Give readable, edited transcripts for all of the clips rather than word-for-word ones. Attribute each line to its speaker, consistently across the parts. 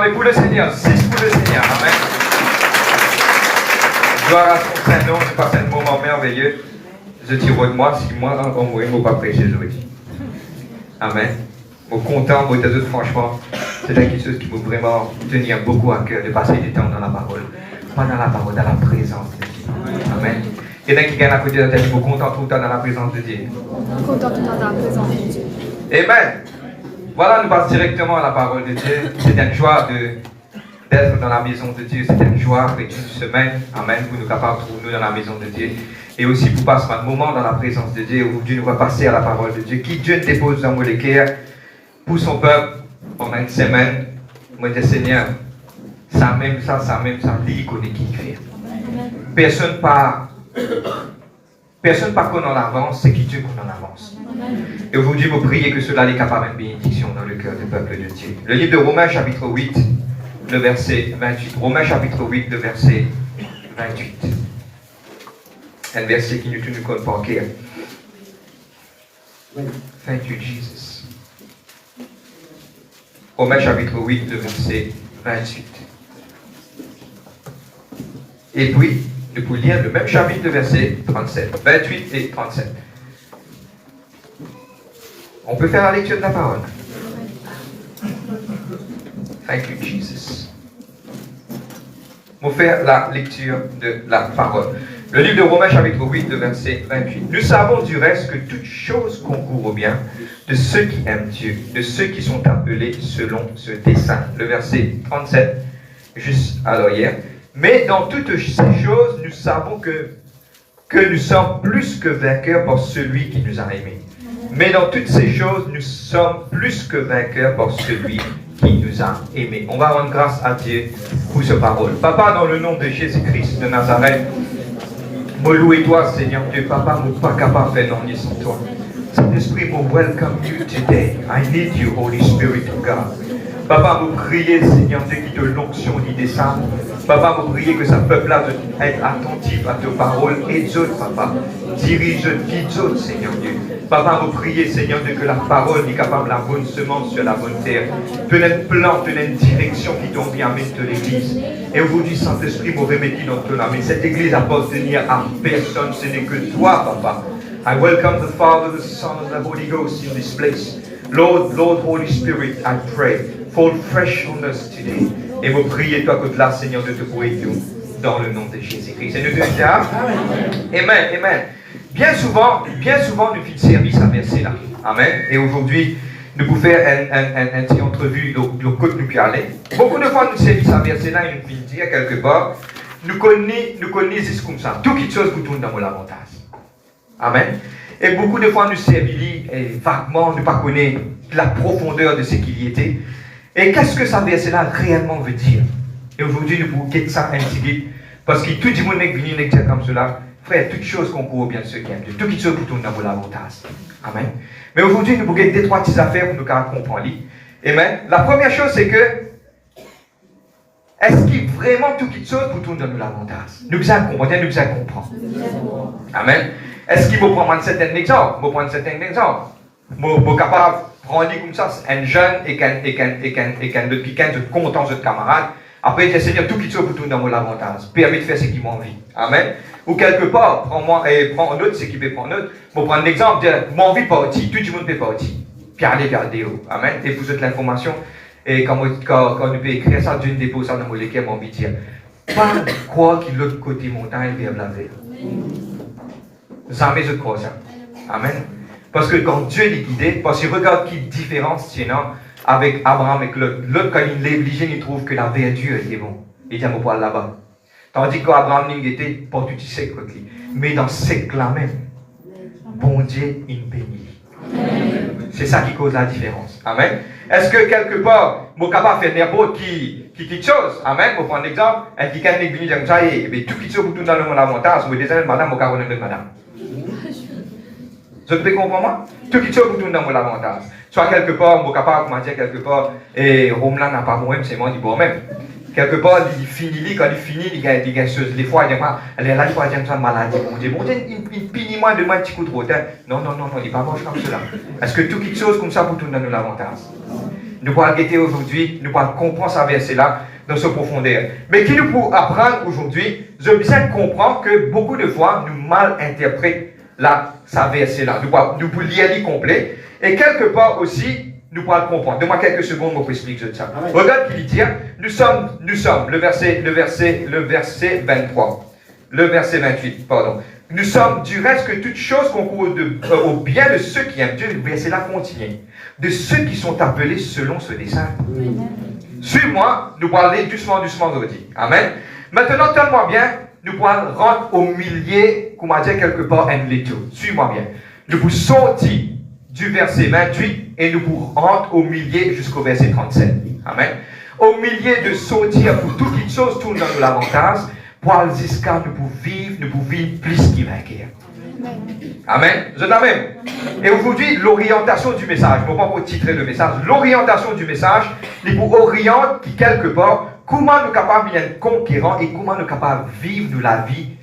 Speaker 1: acclamer pour le Seigneur. 6 pour le Seigneur. Amen. Gloire à son Saint-Nom. Je passe un moment merveilleux. Je tire de moi si moi, en moi, je ne vais pas prêcher aujourd'hui. Amen. Je suis content, franchement, c'est quelque chose qui m'a vraiment tenu beaucoup à cœur de passer du temps dans la parole. Pas dans la parole, dans la présence de Dieu. Amen. Il y en a qui gagnent à côté de la tête, je suis content tout le temps dans la présence de Dieu.
Speaker 2: Content tout le temps dans la présence de Dieu.
Speaker 1: Amen. Voilà, nous passons directement à la parole de Dieu. C'est une joie d'être dans la maison de Dieu. C'est une joie avec une semaine. Amen. Pour nous capables de trouver nous dans la maison de Dieu. Et aussi pour passer un moment dans la présence de Dieu. Aujourd'hui, nous allons passer à la parole de Dieu. Qui Dieu dépose dans mon cœur pour son peuple pendant une semaine. Moi, je dis, Seigneur, ça, lui, il connaît qui il fait. Personne pas qu'on en avance, c'est qui Dieu qu'on en avance. Et aujourd'hui, vous priez que cela est capable de bénédiction dans le cœur du peuple de Dieu. Le livre de Romains, chapitre 8, le verset 28. Romains, chapitre 8, le verset 28. Un verset qui nous tient compte par cœur. Thank you, Jesus. Romains, chapitre 8, le verset 28. Et puis, nous pouvons lire le même chapitre, le verset 37. 28 et 37. On peut faire la lecture de la parole. Thank you, Jesus. On va faire la lecture de la parole. Le livre de Romains, chapitre 8, le verset 28. Nous savons du reste que toute chose concourt au bien de ceux qui aiment Dieu, de ceux qui sont appelés selon ce dessein. Le verset 37, juste à l'arrière. Mais dans toutes ces choses, nous savons que nous sommes plus que vainqueurs par celui qui nous a aimés. Mais dans toutes ces choses, nous sommes plus que vainqueurs par celui qui nous a aimés. On va rendre grâce à Dieu pour ce parole. Papa, dans le nom de Jésus-Christ de Nazareth, me louer toi, Seigneur Dieu. Papa, je ne suis pas capable de faire non sans toi. Saint-Esprit, me welcome you today. I need you, Holy Spirit of God. Papa, vous priez, Seigneur Dieu, qui te l'onction d'idée ça. Papa, vous priez que ce peuple-là doit être attentif à tes paroles et d'autres, Papa. Dirige, guide d'autres, Seigneur Dieu. Papa, vous priez, Seigneur Dieu, que la parole est capable la bonne semence sur la bonne terre. Tenez un plan, tenez une direction qui tombe bien de l'Église. Et aujourd'hui, Saint-Esprit, vous remettez dans ton âme. Cette Église appartient à personne, ce n'est que toi, Papa. I welcome the Father, the Son, and the Holy Ghost in this place. Lord, Holy Spirit, I pray, fall fresh on us today. Et vous priez, toi, que là, Seigneur, de te pourrir tout, dans le nom de Jésus-Christ. Et nous te disons, Amen, Amen. Bien souvent, nous faisons service à verset là. Amen. Et aujourd'hui, nous pouvons faire un petit entrevue de côté nous puis aller. Beaucoup de fois, nous service à verset là, et nous pouvons dire quelque part, nous connaissons comme ça. Tout quelque chose qui tourne dans mon avantage. Amen. Et beaucoup de fois, nous servons vaguement, nous ne connaissons pas la profondeur de ce qu'il y était. Et qu'est-ce que ça verset-là réellement veut dire? Et aujourd'hui, nous pouvons quitter ça un petit peu. Parce que tout le monde est venu dire comme cela. Frère, toutes choses concourent bien ceux qui aiment Dieu. Toutes les choses pour tourner dans l'avantage. Amen. Mais aujourd'hui, nous pouvons quitter 2-3 petites affaires pour nous comprendre. Amen. La première chose, c'est que est-ce qu'il y a vraiment toutes les choses pour tourner dans l'avantage? Nous devons comprendre. Amen. Est-ce qu'il faut prendre un certain exemple? Je vais suis capable de prendre comme ça, un jeune et qu'un content de camarade. Après, j'ai Seigneur, tout qui soit pour tout dans mon avantage. Permet de faire ce qui m'a envie. Amen. Ou quelque part, prends un autre, ce qui peut prendre un autre. Je vais prendre l'exemple de mon envie partie, tout le monde peut partir. Puis aller vers Dieu. Amen. Et vous êtes l'information. Et quand nous pouvons écrire ça, Dieu dépose ça dans mon lequel j'ai envie de dire. Pas croire qu'il l'autre côté montagne vers la vie. Jamais je crois ça. Amen. Parce que quand Dieu est guidé, parce qu'il regarde qui différence tiennant avec Abraham et l'autre. L'autre, quand il est obligé, il trouve que la verdure était bon. Il dit, on va là-bas. Tandis qu'Abraham n'était pas tout sec. Mais dans ce sec-là même, bon Dieu, il bénit. C'est ça qui cause la différence. Amen. Est-ce que quelque part, je suis capable de faire n'importe qui quelque chose? Amen. Pour prendre l'exemple, un qui est venu dire ça, et tout qui se tout dans le monde avantage, je désolé, madame, je vais vous madame. Vous pouvez comprendre? Tout qui se tout dans le monde avantage. Soit quelque part, je suis capable de dire quelque part, et Romeland n'a pas moi-même, c'est moi qui bon même. Quelque part, il finit, quand il finit, il gagne des choses. Des fois, il dit, elle est là, il faut dire ça, maladie. On dit, bon, il finit moins de moi un petit coup de retard. Non, il n'est pas moche comme cela. Est-ce que tout quelque chose comme ça pour tout dans l'avantage? Nous pourrons guetter aujourd'hui, nous pourrons comprendre ce verset-là dans sa profondeur. Mais qui nous pour apprendre aujourd'hui, je bien comprendre que beaucoup de fois, nous mal interprétons ce verset-là. Nous pouvons lire le complet. Et quelque part aussi, nous pourrons le comprendre. Donne-moi quelques secondes pour expliquer ça. Amen. Regarde qu'il dit, nous sommes, le verset 23. Le verset 28, pardon. Nous sommes du reste que toutes choses concourent au bien de ceux qui aiment Dieu. Le verset là continue. De ceux qui sont appelés selon ce dessein. Suis-moi, nous parlons doucement aujourd'hui. Amen. Maintenant, donne-moi bien, nous pourrons rentrer au milieu, comme on a dit quelque part, un little. Suis-moi bien. Nous pouvons sortir du verset 28 et nous pouvons rentrer au milieu jusqu'au verset 37. Amen. Au milieu de sortir pour toutes les choses, tout dans l'avantage. Pour jusqu'à nous pouvons vivre plus qu'il vainqueur. Amen. Je t'amène. Et aujourd'hui, l'orientation du message, je ne vais pas titrer le message, l'orientation du message, il pour orienter quelque part comment nous sommes capables d'être conquérants et comment nous sommes capables de vivre la vie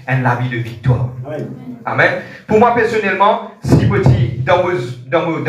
Speaker 1: de victoire. Amen. Amen. Pour moi personnellement, si petit dans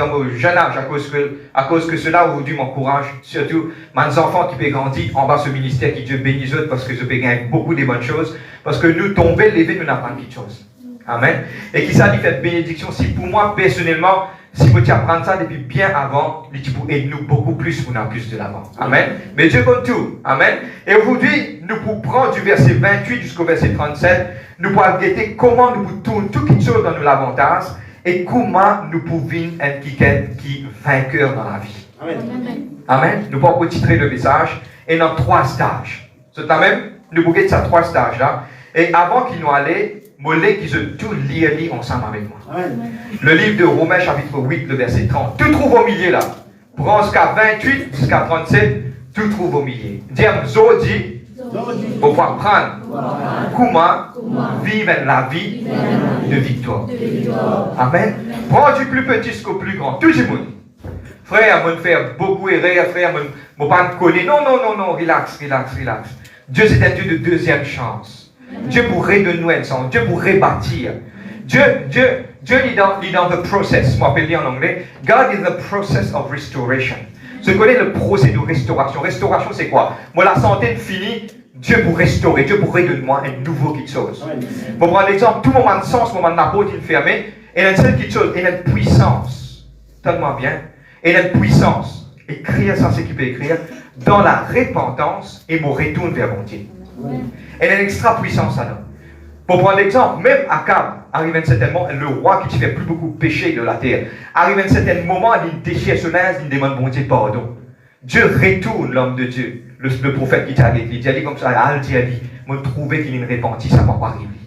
Speaker 1: mon jeune âge, à cause que cela aujourd'hui m'encourage, surtout mes enfants qui peuvent grandir en bas ce ministère, qui Dieu bénisse eux, parce que je peux gagner beaucoup de bonnes choses, parce que nous tomber, lever, nous n'apprendre quelque chose. Amen. Et qui ça dit fait bénédiction, si pour moi personnellement, si vous apprendre ça depuis bien avant, il pour aider nous beaucoup plus pour nous plus de l'avant. Amen. Mais Dieu compte tout. Amen. Et aujourd'hui, nous pouvons prendre du verset 28 jusqu'au verset 37, nous pouvons guetter comment nous pouvons tourner toutes les choses dans l'avantage et comment nous pouvons être qui vainqueur dans la vie. Amen. Amen. Nous pouvons titrer le message et dans 3 stages. C'est quand même, nous pouvons guetter ça 3 stages là. Et avant qu'il nous allait, Mollet qui se tout lire ensemble avec moi. Amen. Le livre de Romains chapitre 8, le verset 30. Tout trouve au milieu là. Prends jusqu'à 28, jusqu'à 37, tout trouve au milieu. Dis Zodi, pour pouvoir prendre comment vivre la vie de victoire. Amen. Prends du plus petit jusqu'au plus grand. Tout le monde. Frère, on fait beaucoup erreur, frère, on ne pas connaître. Non, relax. Dieu c'est un Dieu de deuxième chance. Dieu pour redonner ensemble, Dieu pour rebâtir. Dieu est dans the process. Moi, je peux dire en anglais, God is the process of restoration. Je connais le procès de restauration. Restauration, c'est quoi? Moi, la santé est finie, Dieu pour restaurer, Dieu pour redonner moi un nouveau quelque chose. Pour prendre l'exemple, tout moment de sens, moment de la peau est fermé, et il y a une seule quelque chose, il y a une puissance. Tellement bien. Il y a une puissance. Écrire ça, c'est qui peut écrire, dans la repentance et mon retour vers mon Dieu. Elle a une extra puissance alors. Pour prendre l'exemple, même Akab arrive à un certain moment, le roi qui ne fait plus beaucoup péché de la terre, arrive à un certain moment, il déchire son linge, il demande bon Dieu pardon. Dieu retourne l'homme de Dieu, le prophète qui t'a dit, il dit comme ça, Al dit, moi trouver qu'il est repenti, ça ne va pas arriver.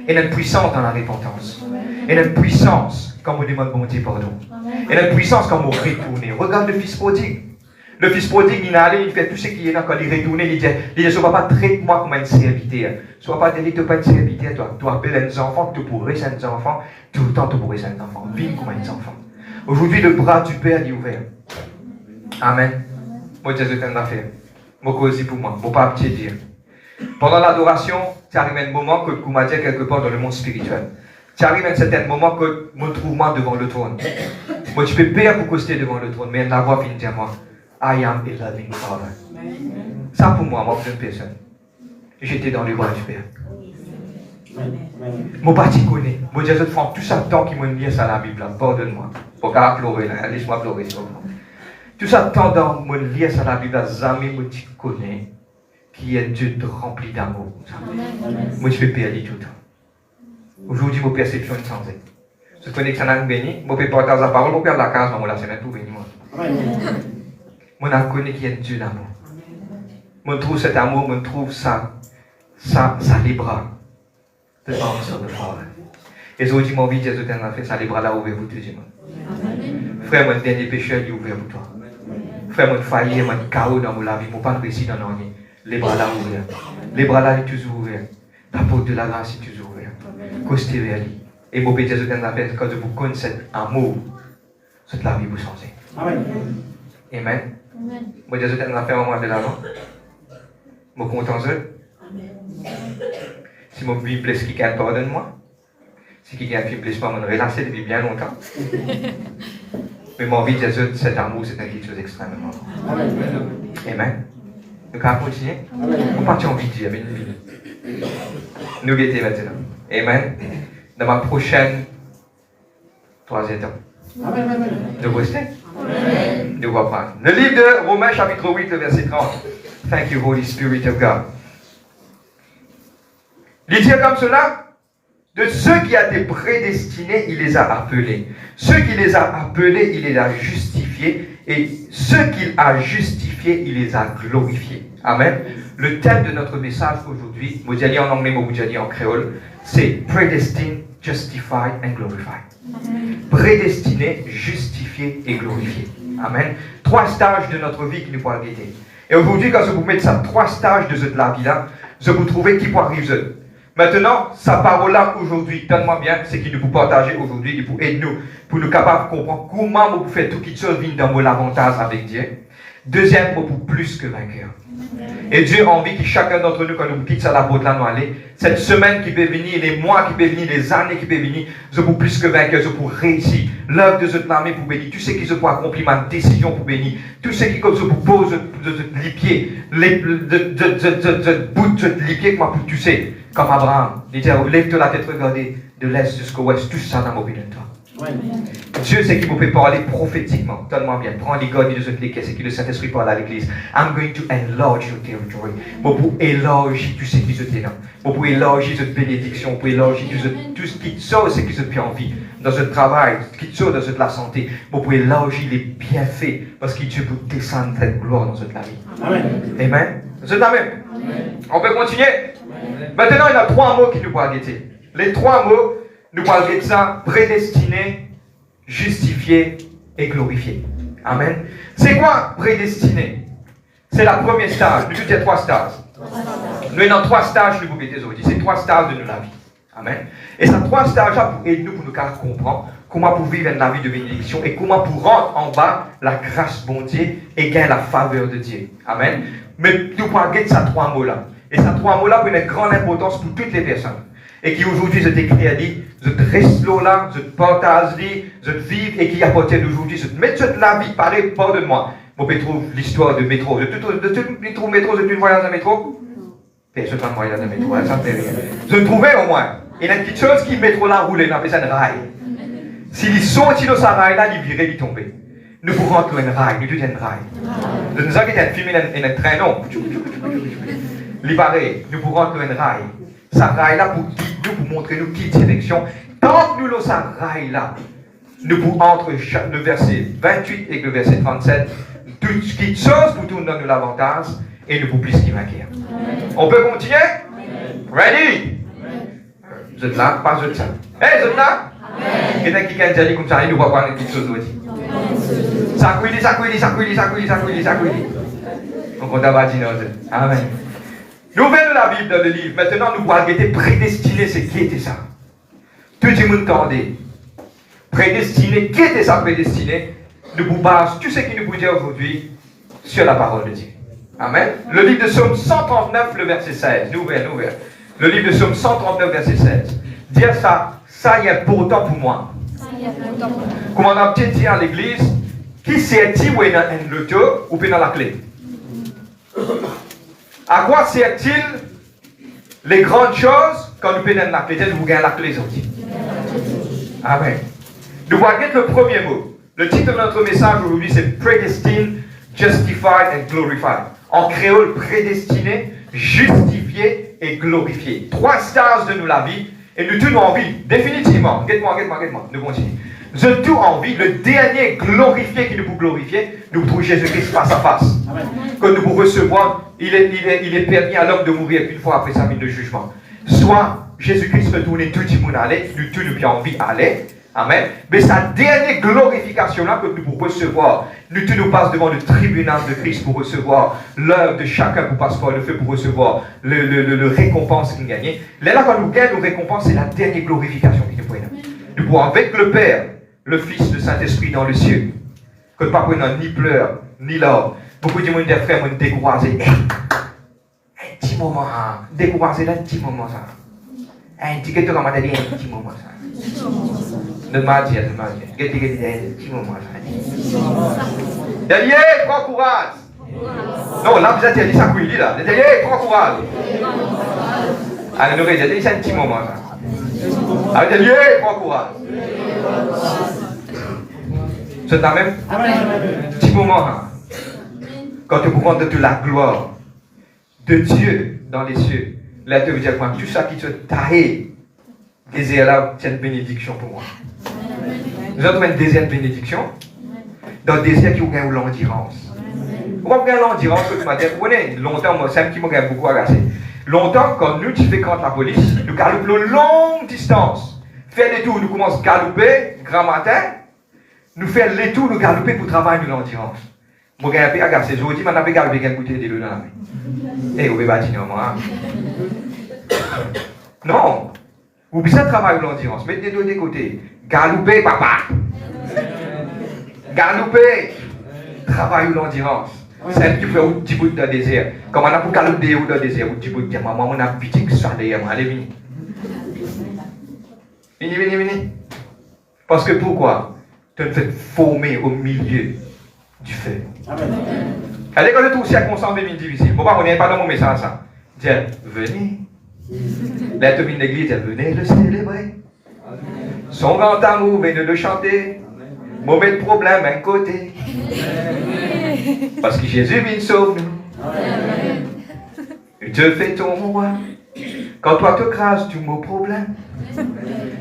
Speaker 1: Il y a une puissance dans la repentance. Il y a une puissance quand on demande bon Dieu pardon. Il y a une puissance quand on retourne. Regarde le fils prodigue. Le fils prodigue, il est allé, il fait tout ce qu'il est là, quand il retourne, il dit, sois pas traite-moi comme un serviteur. Sois pas délit, pas un serviteur, toi. Tu appelles un enfant, tu pourrais être un enfant, tout le temps tu pourrais être un enfant. Vive comme un enfant. Aujourd'hui, le bras du Père est ouvert. Amen. Moi, Jésus t'en a fait. Moi, aussi pour moi. Moi, pas petit dire. Pendant l'adoration, tu arrives à un moment que tu m'as dit quelque part dans le monde spirituel. Tu arrives à un certain moment que je me trouve moi devant le trône. Moi, tu peux payer pour coster devant le trône, mais la voix vient dire moi. I am a loving Father. Ça pour moi une personne. J'étais dans les bras du Père. Mon parti connaît. Mon Dieu, je te tout ça temps qui m'a mis ça à la Bible. Pardonne-moi. Pour qu'à pleurer là, laisse-moi pleurer. Tout ça temps dans mon lire ça à la Bible, jamais moi tu connais qui est Dieu rempli d'amour. Moi je peux perdre tout le temps. Aujourd'hui, mon perception est changée. Je connais que ça n'a béni. Moi je peux partager la parole, moi je perdre la case, mais la semaine pour bénir moi. Moi, je connais qu'il y a un Dieu d'amour. Moi, je trouve cet amour, moi, je trouve ça les bras. The arms of the Father. Et aujourd'hui, mon vie, Jésus t'a fait ça, les bras là ouverts pour tout le monde. Frère, mon dernier péché, il est ouvert pour toi. Frère, mon failli, mon chaos dans ma vie, mon pas réussi dans l'année. Les bras là ouverts. Les bras là, ils sont toujours ouverts. La porte de la grâce est toujours ouverte. Costez vers lui. Et mon Père, Jésus t'a fait, quand vous connaissez cet amour, cette la vie vous changer. Amen. Amen. Moi, Jésus t'a fait un moment de l'avant. Je suis content de si mon vie plaît, qui gagne, pardonne-moi. Si qui gagne, plaît pas, je me relaxer depuis bien longtemps. Mais mon envie de dire cet amour, c'est quelque chose d'extrêmement grand. Amen. Nous allons continuer. Nous partons envie de dire, nous guettons maintenant. Amen. Dans ma prochaine troisième temps. Nous restons. Nous allons prendre. Le livre de Romains chapitre 8, le verset 30. Thank you, Holy Spirit of God. Il dit comme cela, de ceux qui a été prédestinés, il les a appelés. Ceux qui les a appelés, il les a justifiés. Et ceux qu'il a justifiés, il les a glorifiés. Amen. Le thème de notre message aujourd'hui, vous dites en anglais, vous dites en créole, c'est Predestined, Justified and Glorified. Prédestiné, justifié et glorifié. Amen. 3 stages de notre vie qui nous pourront guetter. Et aujourd'hui, quand je vous mets ça, 3 stages de cette vie-là, je vous trouver qui pourra arriver. Maintenant, sa parole-là aujourd'hui, donne-moi bien, c'est qu'il nous peut partager aujourd'hui, pour aider nous, pour nous capables de comprendre comment vous faites tout qui chose vient dans l'avantage avec Dieu. Deuxième, pour plus que vainqueur. Et Dieu a envie que chacun d'entre nous, quand nous quittons ça la route là, nous aller, cette semaine qui peut venir, les mois qui peuvent venir, les années qui peuvent venir, je pour plus que vainqueur, je pour réussir. L'œuvre de cette armée pour bénir. Tout ce qui se peut accomplir ma décision pour bénir. Tout ce qui comme se pose les pieds, de bout de les pieds que tu sais, comme Abraham. Il dit, lève-toi la tête, regardez de l'est jusqu'au ouest, tout ça dans mon pays de toi. Dieu sait qu'il vous peut parler prophétiquement. Donne-moi bien. Prends les gars de cette l'église, c'est que le Saint-Esprit parle à l'église. I'm going to enlarge your territory. Pour élargir tout ce qui se tient. Pour élargir cette bénédiction. Pour élargir tout ce qui sort, ce qui se fait en vie. Dans ce travail, ce qui sort dans la santé. Pour élargir les bienfaits. Parce que Dieu peut descendre cette gloire dans cette vie. Amen. Amen. C'est Amen. On peut continuer. Amen. Maintenant, il y a 3 mots qui nous parlent guetter. Les 3 mots, nous parlons de ça, prédestiné, justifié et glorifié. Amen. C'est quoi prédestiné? C'est la première stage. Nous avons 3 stages. Nous avons 3 stages, nous vous mettez aujourd'hui. C'est 3 stages de la vie. Amen. Et ces 3 stages-là pour aider nous, pour nous comprendre comment pour vivre la vie de bénédiction et comment pour rentrer en bas la grâce bon Dieu et gagner la faveur de Dieu. Amen. Mais nous parlons de ces 3 mots-là. Et ces 3 mots-là ont une grande importance pour toutes les personnes. Et qui aujourd'hui, je t'écris à dire, je te reste là, je te partage, je te vive, et qui apporte d'aujourd'hui, je te mets toute la vie, pareil, pardonne-moi. Moi, je trouve l'histoire de métro. De tout métro, je te voyage à métro? Personne ne voyage à métro, ça ne fait rien. Je le trouvais au moins. Il y a une petite chose qui métro là roule, on appelle ça un rail. S'ils sont dans ce rail-là, ils viraient, ils tombaient. Nous pouvons rentrer un rail, nous disons un rail. Je nous avons un film et un train, non. Il paraît, nous pouvons rentrer un rail. Ça rail-là pour guider nous, pour montrer nous qui direction. Tant que nous avons ça rail-là, nous pouvons entre le verset 28 et le verset 37, tout ce qui chose pour tout donner l'avantage et nous pouvons plus qui vainqueur. On peut continuer? Ready? Vous êtes là? Pas de ça. Hey, vous êtes là? Quelqu'un qui a dit comme ça, il nous voit pas quelque chose aussi. Ça couille. Donc on doit dire amen. Nous venons de la Bible dans le livre. Maintenant, nous voyons qu'il était prédestiné. C'est qui était ça? Tout le monde entendait. Prédestiné. Qui était ça prédestiné? Nous vous basons tout ce qui nous peut dire aujourd'hui sur la parole de Dieu. Amen. Le livre de Psaume 139, le verset 16. Nous ouvrons. Le livre de Psaume 139, verset 16. Dire ça, ça y est important pour moi. Comme on a peut-être dit à l'église, qui sert-il ou est dans l'auto ou dans la clé? À quoi sert-il les grandes choses quand nous prenons la clé? Vous gagnez la clé aussi. Amen. Nous voyons le premier mot. Le titre de notre message aujourd'hui, c'est Predestined, Justified and Glorified. En créole, prédestiné, justifié et glorifié. 3 stages de nous la vie. Et nous tous envie, définitivement. Guette-moi. Nous continuons. Nous tous envie, le dernier glorifié qui nous peut glorifier, nous trouvons Jésus-Christ face à face. Amen. Quand nous pouvons recevoir, il est permis à l'homme de mourir une fois après sa mine de jugement. Soit Jésus-Christ retourne tout le monde aller, nous tous nous avons envie d'aller. Amen. Mais sa dernière glorification là que nous pouvons recevoir, nous tous nous passons devant le tribunal de Christ pour recevoir l'œuvre de chacun pour passer par le feu, pour recevoir le récompense qu'il gagne. Là, quand nous gagnons nos récompenses, c'est la dernière glorification qui nous prend. Nous pouvons avec le Père, le Fils, le Saint-Esprit dans le ciel. Que pas prendre ni pleurs, ni larmes. Beaucoup de monde des frères m'ont découragé. Un petit moment, découragé d'un petit moment ça. Un petit que tu as un petit moment ça. De magie. Petit moment. Il dit, prends courage. Non, là, vous êtes dit ça, il dit là. Il dit, prends courage. Alors, nous, il dit, c'est un petit moment. Alors, il dit, prends courage. C'est la même petit moment. Quand tu vous compte de toute la gloire de Dieu dans les cieux, là, tu veux dire quoi? Tout ça qui te taille, désir là, c'est une bénédiction pour moi. Nous avons une deuxième bénédiction dans le désir qui vous gagne l'endurance. Vous gagnez l'endurance, vous connaissez, longtemps, moi, c'est un qui m'a beaucoup agacé. Longtemps, quand nous, tu fais contre la police, nous galopons longue distance. Faire des tours, nous commençons à galoper, grand matin, nous faisons les tours, nous galoper pour travailler de l'endurance. Moi, j'ai un peu agacé. Je vous dis, maintenant, je vais galoper un bouteille de l'eau dans la main. Et vous pouvez bâtir, moi. Non. Vous pouvez travailler de l'endurance. Mettez les deux de côté. Galoper, papa. Galoper. Travail de l'endurance. C'est un qui fait un petit bout de désert. Comme on a pour galoper dans le désert, un petit bout de diamant, maman, on a pitié que ça derrière moi. Allez, venez. Venez. Parce que pourquoi? Tu te fais former au milieu du feu. Allez, quand je trouve circonstance de difficile, bon, on n'est pas dans mon message, ça. Dis, venez. Là, tu viens de l'église, venez le célébrer. Son grand amour, venez le chanter. Mauvais problème, un côté. Parce que Jésus vient sauver nous. Et Dieu fait ton roi. Quand toi te crases, tu m'as problème.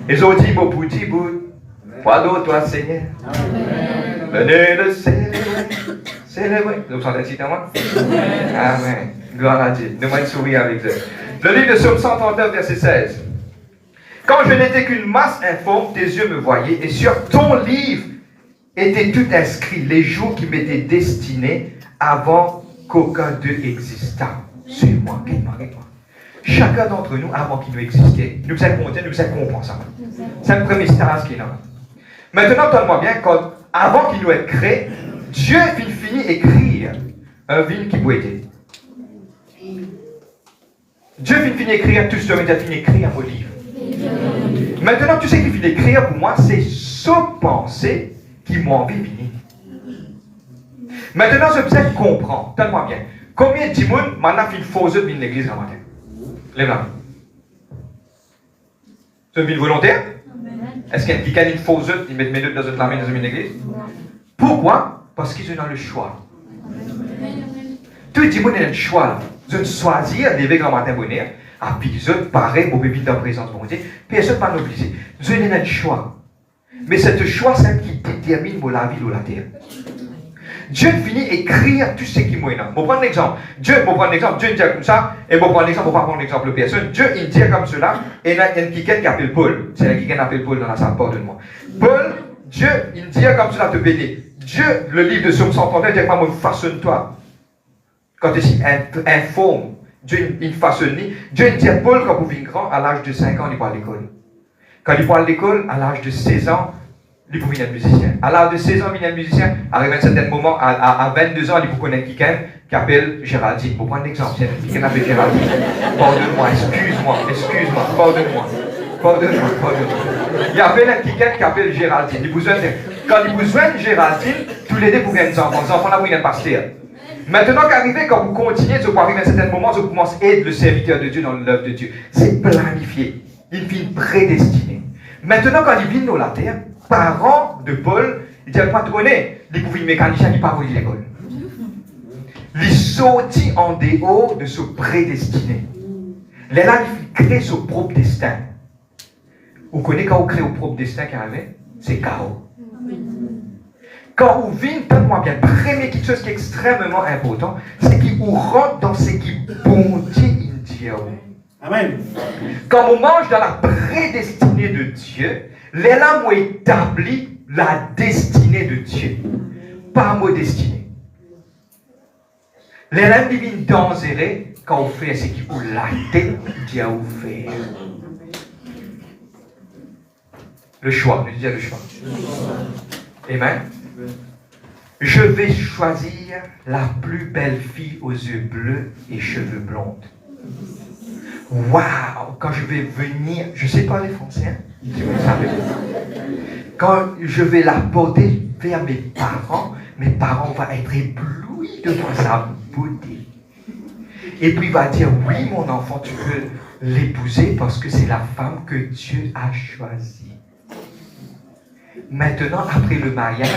Speaker 1: Ils ont dit, mon petit bout. Quoi d'autre, toi, Seigneur? Venez le célébrer. Vous sentez citer moi? Amen. Gloire à Dieu. Donne-moi une souris avec eux. Le livre de Psaume 139, verset 16. Quand je n'étais qu'une masse informe, tes yeux me voyaient, et sur ton livre étaient tout inscrits les jours qui m'étaient destinés avant qu'aucun d'eux existât. Suis-moi, regarde-moi. Chacun d'entre nous, avant qu'il nous existait, nous faisait compter, nous faisait comprendre ça. C'est le premier stage qui est là. Maintenant, donne-moi bien, avant qu'il nous ait créé, Dieu finit écrire un vin qui peut aider. Dieu finit écrire tout ce que tu as fini écrire au livre. Maintenant, tu sais qu'il finit écrire pour moi, c'est ce pensée qui m'a envie de venir. Maintenant, je peux comprendre. Donne-moi bien. Combien de monde maintenant fait une fausse de l'église le matin? Lève-la. C'est une ville volontaire? Est-ce qu'il y a une fausse œuvre, ils mettent mes deux dans une main dans une église? Pourquoi? Parce qu'ils sont dans le choix. Tout le monde a un choix là. Ils ont choisi de lever grand matin bonheur, à puis ils ont pareil pour vivre dans la présence de mon Dieu, personne ne va nous obliger. Ils ont un choix. Mais ce choix, c'est ce qui détermine la vie ou la terre. Dieu finit écrire tout ce qui est là. Je vais prendre un exemple. Dieu dit comme ça, et je vais prendre l'exemple, je ne vais pas prendre l'exemple de personne. Dieu, il dit comme cela, et il y a quelqu'un qui appelle Paul. C'est quelqu'un qui appelle Paul dans la salle, pardonne-moi. Paul, Dieu, il dit comme cela, te bénir. Dieu, le livre de Psaume 139, dit comment façonne-toi. Quand tu es informe, Dieu, il façonne. Dieu, il dit à Paul, quand vous venez grand, à l'âge de 5 ans, il va à l'école. Quand il va à l'école, à l'âge de 16 ans, il peut être musicien. À l'âge de 16 ans, il est musicien. Arrivé à un certain moment, à 22 ans, il peut connaître quelqu'un qui appelle Géraldine. Pour prendre un exemple, c'est quelqu'un qui appelle Géraldine. Pardonne-moi, excuse-moi, pardonne-moi. Il appelle quelqu'un qui appelle Géraldine. Quand il vous besoin de Géraldine, tous les deux pour gagner des enfants. Les enfants là, vous êtes pasteur. Maintenant qu'arrivé, quand vous continuez, vous arriver à un certain moment, vous commencez à aider le serviteur de Dieu dans l'œuvre de Dieu. C'est planifié. Il vient prédestiné. Maintenant, quand il vient dans la terre, parents de Paul, il dit, pas te connaître, il pouvait mécanicien qui pas voulu l'école. Il sortit en dehors de ce prédestiné. Là, il crée son propre destin. Vous connaissez quand vous créez votre propre destin qu'il avait? C'est chaos. Quand vous vivez, donne-moi bien, première chose qui est extrêmement important, c'est qu'il vous rentre dans ce qui bon Dieu dit. Amen. Quand on mange dans la prédestinée de Dieu, les lames ont établi la destinée de Dieu. Pas mot destinée. Les lames divines dangereuses quand on fait ce qui vous l'a dit à vous faire. Le choix, je dis le choix. Amen. Je vais choisir la plus belle fille aux yeux bleus et cheveux blonds. Waouh! Quand je vais venir, je ne sais pas les Français, hein? Si vous le savez. Quand je vais la porter vers mes parents vont être éblouis devant sa beauté. Et puis il va dire, oui mon enfant, tu peux l'épouser parce que c'est la femme que Dieu a choisie. Maintenant, après le mariage,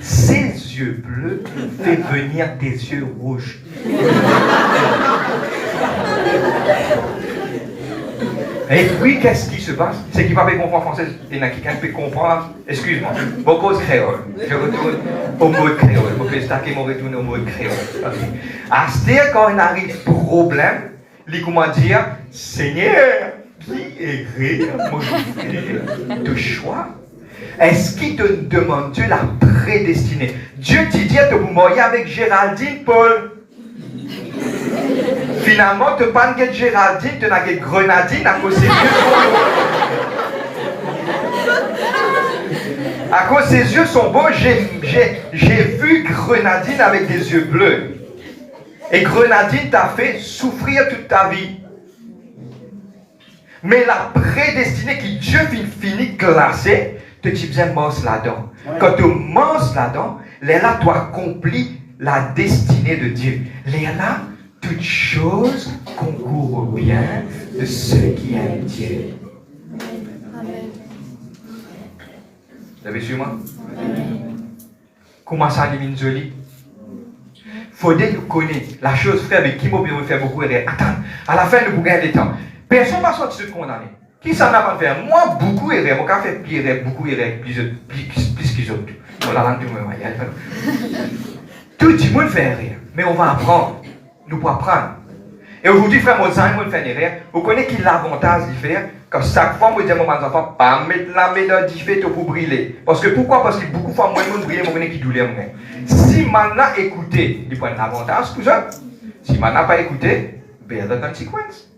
Speaker 1: ses yeux bleus fait venir des yeux rouges. Et puis, qu'est-ce qui se passe? C'est qu'il va pas comprendre français. Il y en a quelqu'un qui peut comprendre. Excuse-moi. Beaucoup de créole. Je retourne au mot créole. Je peux stacker, je retourne au mot créole. Okay. À ce dire, quand il arrive problème, il commence à dire, Seigneur, qui est réel de choix? Est-ce qu'il te demande Dieu la prédestinée? Dieu te dit de vous marier avec Géraldine Paul. Finalement, tu n'as pas de Géraldine, tu n'as de Grenadine à cause ses yeux sont beaux. À cause ses yeux sont beaux, j'ai vu Grenadine avec des yeux bleus. Et Grenadine t'a fait souffrir toute ta vie. Mais la prédestinée qui Dieu finit classée, tu as mors là-dedans. Quand tu manges là-dedans, là, tu accomplis la destinée de Dieu. Là, toutes choses concourent au bien de ceux qui aiment Dieu.
Speaker 2: Amen.
Speaker 1: Vous avez suivi moi? Comment ça devient joli? Faudrait que vous connaissiez la chose, frère, mais qui m'a fait beaucoup erreur. Attends, à la fin, nous gagnons des temps. Personne ne va sortir de condamné. Qui s'en a pas fait? Moi, beaucoup erreur. Moi, j'ai fait pire erreur, beaucoup erreur, plus qu'ils autres. Dans la langue du monde, tout le monde fait erreur. Mais on va apprendre. Nous pour apprendre. Et aujourd'hui, frère, moi, je fais une erreur. Vous connaissez qui l'avantage de faire? Comme chaque fois, moi, je dis à mes enfants, pas mettre la médaille du fait pour briller. Parce que pourquoi? Parce que beaucoup de fois, moi, je brille, moi, je qui douleur. Si maintenant écouté, il prend l'avantage pour ça. Si maintenant pas écouté, ben, la conséquence.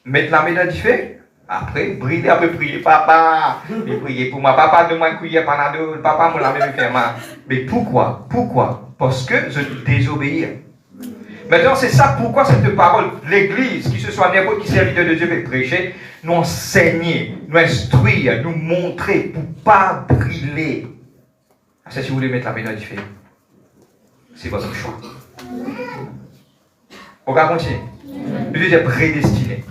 Speaker 1: Mettre la médaille du fait. Après, briller, après prier, papa. Et prier pour moi. Papa, de moi, couiller, panado. Papa, moi, la même faire mal. Mais pourquoi? Pourquoi? Parce que je désobéis. Maintenant, c'est ça pourquoi cette parole, l'Église, qui ce soit n'importe qui serviteur de Dieu peut prêcher, nous enseigner, nous instruire, nous montrer pour ne pas briller. C'est si vous voulez mettre la médaille du fait. C'est votre choix. On va continuer. Nous sommes prédestinés.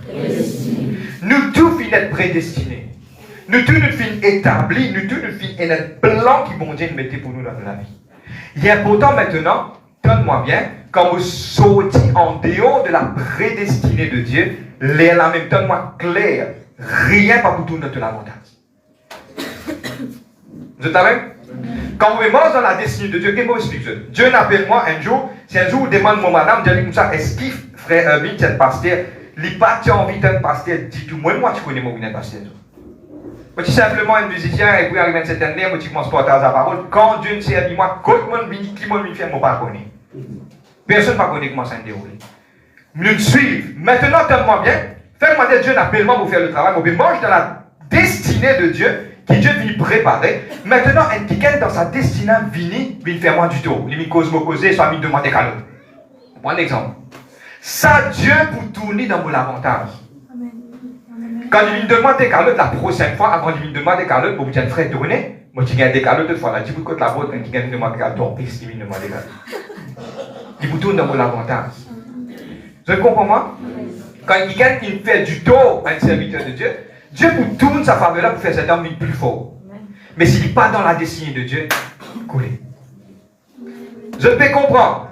Speaker 1: Nous tous finissons être prédestinés. Nous tous nous finissons établis, nous tous nous finissons un plan qui bon Dieu nous mettait pour nous dans la vie. Il est important maintenant, donne-moi bien, quand vous sortez en dehors de la prédestinée de Dieu, là même donne-moi clair, rien pas pour tout notre avantage. Vous êtes avec? Quand vous marchez dans la destinée de Dieu, qu'est-ce que vous expliquez? Dieu n'appelle moi un jour, si un jour vous demandez mon madame, je dis comme ça, est-ce qu'il frère Vincent pasteur, il pas envie d'un pasteur, dis-tout, moi tu connais mon pasteur. Moi, tu simplement un musicien, et puis arrivé à une certaine année, moi tu commences à porter la parole, quand Dieu ne sert dit moi, quand le monde vient, qui m'a fait, moi pas connaît. Personne ne va connaître comment ça se déroule. Nous suivons. Maintenant, donne-moi bien, fais-moi dire Dieu n'appelle moi pour faire le travail, mais mange dans la destinée de Dieu, qui Dieu vient préparer. Maintenant, un quelqu'un dans sa destinée vient faire moi du tout. Il vient causer, soit il demander qu'à l'autre. Prends un exemple. Ça, Dieu pour tourner dans mon avantage. Quand il me demande qu'à l'autre la prochaine fois, avant de me demander qu'à l'autre, pour vous dire, frère, tourner, moi je gagne des qu'à l'autre, deux fois, là, je vous côté la vôtre, quand il gagne de demander qu'à l'autre, il me demande qu'à l'autre. Il vous tourne dans mon avantage. Vous comprenez moi? Quand il gagne, il fait du dos à un serviteur de Dieu, Dieu vous tourne sa faveur là pour faire cet homme plus fort. Mais s'il n'est pas dans la destinée de Dieu, coulez. Je peux comprendre.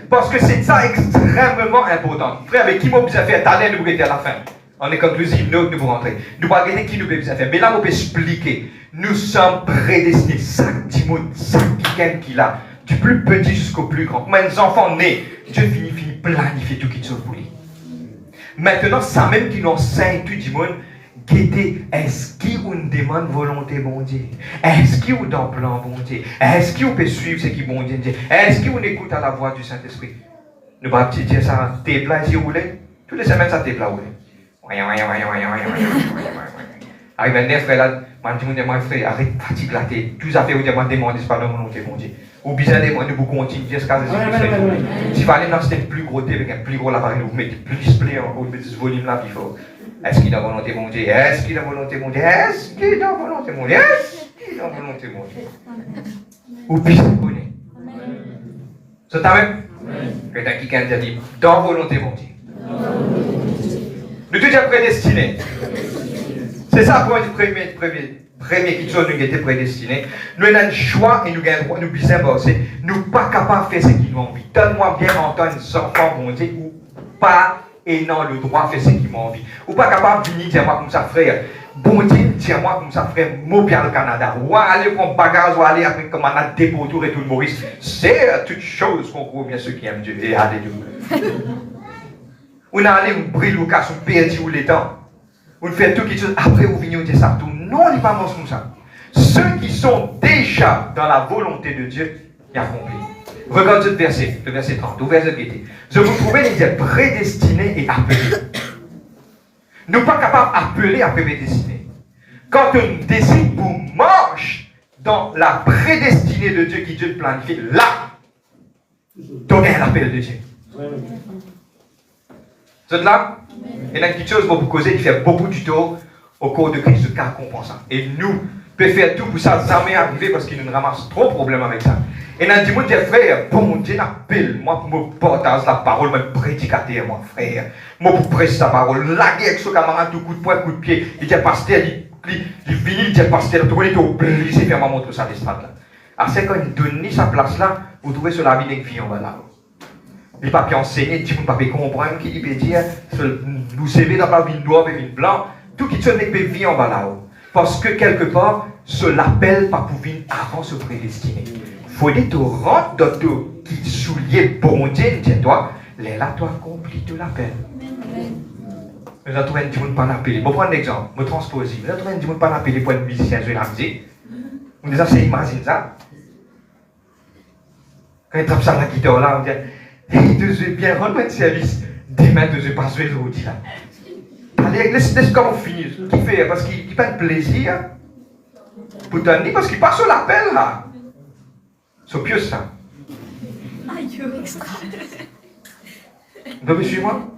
Speaker 1: Parce que c'est ça extrêmement important. Frère, avec qui m'a besoin de faire talent, nous vous à la fin. On est conclusif, nous vous rentrez. Nous ne pouvons pas regarder qui nous peut faire. Mais là, on peut expliquer. Nous sommes prédestinés. Chaque Timothée, chaque quelqu'un qui l'a, du plus petit jusqu'au plus grand. Comme les enfants nés, Dieu finit planifier tout qui te sauve pour lui. Maintenant, ça même qui nous enseigne tout le monde, guettez, est-ce qu'il vous demande volonté bon Dieu? Est-ce qu'il vous donne plan bon Dieu? Est-ce qu'il vous peut suivre ce qui bon Dieu dit? Est-ce qu'il vous écoute à la voix du Saint-Esprit? Nous allons dire ça, t'es plat ici roulé? Toutes les semaines, ça t'es plat roulé. Arrive un frère là, Moi, je dis, mon frère, arrête de fatiguer la tête. Tout ça fait, vous moi, demander, c'est pas dans mon nom, mon Dieu. Ou bien, nous vous continuer jusqu'à ce que si vous allez acheter un plus gros thé avec un plus gros appareil, vous mettez plus display, vous mettez ce volume-là, puis il faut. Est-ce qu'il a volonté, mon Dieu? Est-ce qu'il a volonté, mon Dieu? Est-ce qu'il a volonté, mon Dieu? Est-ce qu'il a volonté, mon Dieu? Ou puis, vous connaissez. C'est ça même? Quelqu'un qui a dit, dans volonté, mon Dieu. Nous tous sommes prédestinés. C'est ça pour le premier qui nous était prédestiné. Nous avons un choix et nous avons nous besoin bosser. Nous ne sommes pas capables de faire ce qu'ils nous ont envie. Donne-moi bien entendre les enfants, mon Dieu, ou pas et non le droit de faire ce qu'ils m'ont envie. Ou pas capable de venir dire moi comme ça, frère. Bon Dieu, dis-moi comme ça, frère, moi bien le Canada. Ou aller prendre bagage, ou aller après comme on a dépôt tout et tout le Maurice. C'est toute chose qu'on croit bien ceux qui aiment Dieu. Et alléluia. On a allé, on brille, on casse, on perd ou les temps. On fait tout quelque chose, après on vient, on dit ça tout. Non, on n'est pas mort comme ça. Ceux qui sont déjà dans la volonté de Dieu, ils accomplissent. Regarde ce verset, le verset 30, au verset guetté. Je vous trouvais les dire prédestinés et appelés. Nous ne sommes pas capables d'appeler à prédestiner. Quand on décide pour marcher dans la prédestinée de Dieu qui Dieu planifie, là, donner l'appel de Dieu. Vous êtes là? Il y a quelque chose pour vous causer, il fait beaucoup du tort au cours de crise de cas compensant. Et nous, peut faire tout pour ça, jamais arriver parce qu'il nous ramasse trop de problèmes avec ça. Et nous disons, frère, bon Dieu appelle, moi pour me partager la parole, me prédicateur, mon frère. Moi pour prêcher la parole, la guerre avec ce camarade, tout coup de poing, coup de pied. Il dit, pasteur, il finit, il dit, pasteur, tu es obligé de faire ma montre ça, l'estrade là. Alors c'est quand il donne sa place là, vous trouvez sur la vie d'un vie en bas là. Il ne peut pas enseigner, il ne peut pas comprendre, qu'il peut dire, nous savons dans la vie noire et vie blanche, tout qui tient avec vie en bas là-haut. Parce que quelque part, ce l'appel pas pour venir avant se prédestiner. Il faut dire, tu rentres dans tout qui soulier bon Dieu, dis-toi, là, tu accomplis tout l'appel. Nous avons trouvé un petit monde pas appelé. Je vais prendre un exemple, je vais transposer. Nous avons trouvé un petit monde pas appelé pour être musicien, je vais la musique. On dit ça, c'est imagine ça. Quand il trappe ça la guitare là, on dit, hey, tu veux bien rendre un service. Demain, tu veux pas jouer le route là. Allez, laisse comment on finit. Qui fait? Parce qu'il prend plaisir. Pour donner, parce qu'il passe sur l'appel là. C'est pieux ça.
Speaker 2: Aïe, extra.
Speaker 1: Vous me suivez moi?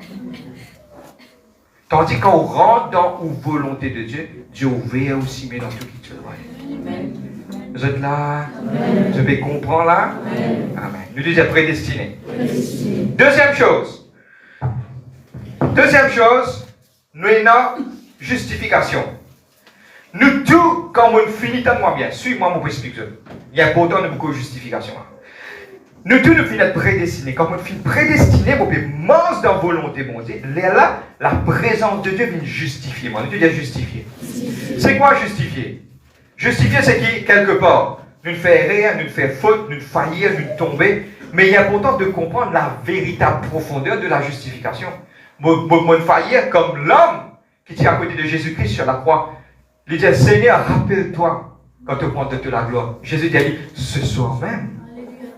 Speaker 1: Tandis qu'on rentre dans la volonté de Dieu, Dieu ouvert aussi, mais dans tout qui te fait. Vous êtes là? Amen. Vous avez compris là? Amen. Amen. Nous disons prédestinés. Deuxième chose, nous avons justification. Nous tous, quand on finit, moi bien, suis-moi, mon explique. Il y a important de beaucoup de justification. Nous tous, nous finissons prédestinés. Quand on finit prédestiné, on peut manger dans la volonté, bon Dieu. Là, la présence de Dieu vient justifier. Moi, nous disons justifier. C'est quoi justifier? Justifier, c'est qui, quelque part, nous ne fait rien, nous ne fait faute, nous ne faillir, nous ne tomber. Mais il est important de comprendre la véritable profondeur de la justification. Mon faillir comme l'homme qui tient à côté de Jésus-Christ sur la croix. Il dit, Seigneur, rappelle-toi quand tu prends de la gloire. Jésus t'a dit, ce soir même,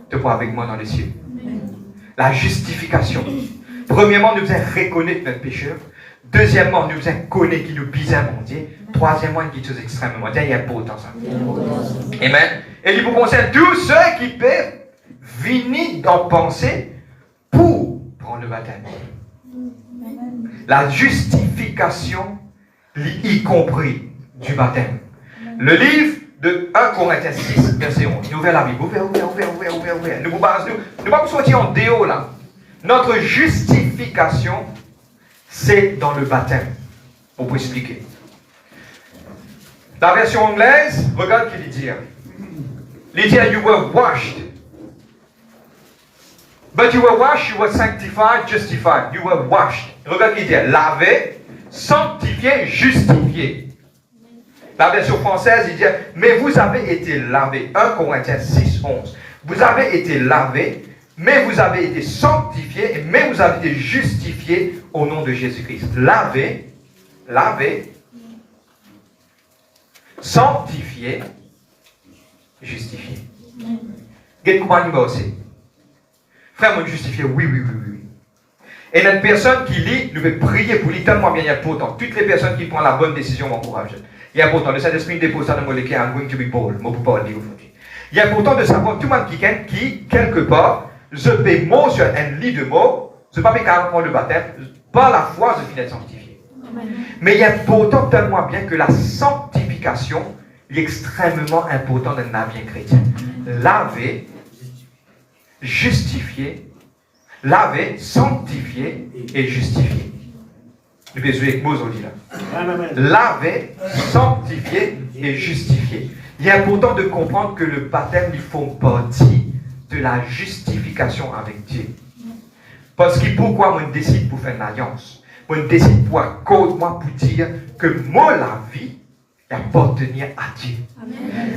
Speaker 1: tu prends avec moi dans les cieux. La justification. Premièrement, nous devons reconnaître notre pécheur. Deuxièmement, nous devons connaître qui nous bise mon Dieu. Troisièmement, une chose extrêmement important ça. Amen. Et il vous conseille tous ceux qui peuvent venir d'en penser pour prendre le baptême. La justification, y compris du baptême. Le livre de 1 Corinthiens 6, verset 11. Nous ouvrons la Bible. Ouvert. Nous ne pas vous sortir en déo là. Notre justification, c'est dans le baptême. On peut expliquer. La version anglaise, regarde ce qu'il dit. Il dit, you were washed. But you were washed, you were sanctified, justified. You were washed. Regarde ce qu'il dit. Lavé, sanctifié, justifié. La version française, il dit, mais vous avez été lavé. 1 Corinthiens 6, 11. Vous avez été lavé, mais vous avez été sanctifié, mais vous avez été justifié au nom de Jésus-Christ. Lavé, sanctifié, justifié. Qu'est-ce que vous aussi? Frère, moi, justifié, oui. Et notre personne qui lit, nous veut prier pour lui tellement bien, il y a pourtant. Toutes les personnes qui prennent la bonne décision m'encouragent. Il Il est important, le Saint-Esprit dépose ça dans mon équipe, I'm going to be bold. Je ne peux pas le dire aujourd'hui. Il est important de savoir tout le monde qui, quelque part, je paie mot sur un lit de mots, je ne peux pas faire le baptême, par la foi, je finis sanctifié. Mais il est important tellement bien que la sanctification est extrêmement importante dans la vie chrétienne. Laver, justifier, laver, sanctifier et justifier. Nous pouvons jouer avec mots aujourd'hui là. Laver, sanctifier et justifier. Il est important de comprendre que le baptême, il faut partie de la justification avec Dieu. Parce que pourquoi on décide pour faire une alliance? On décide pour cause moi pour dire que moi la vie appartenir à Dieu.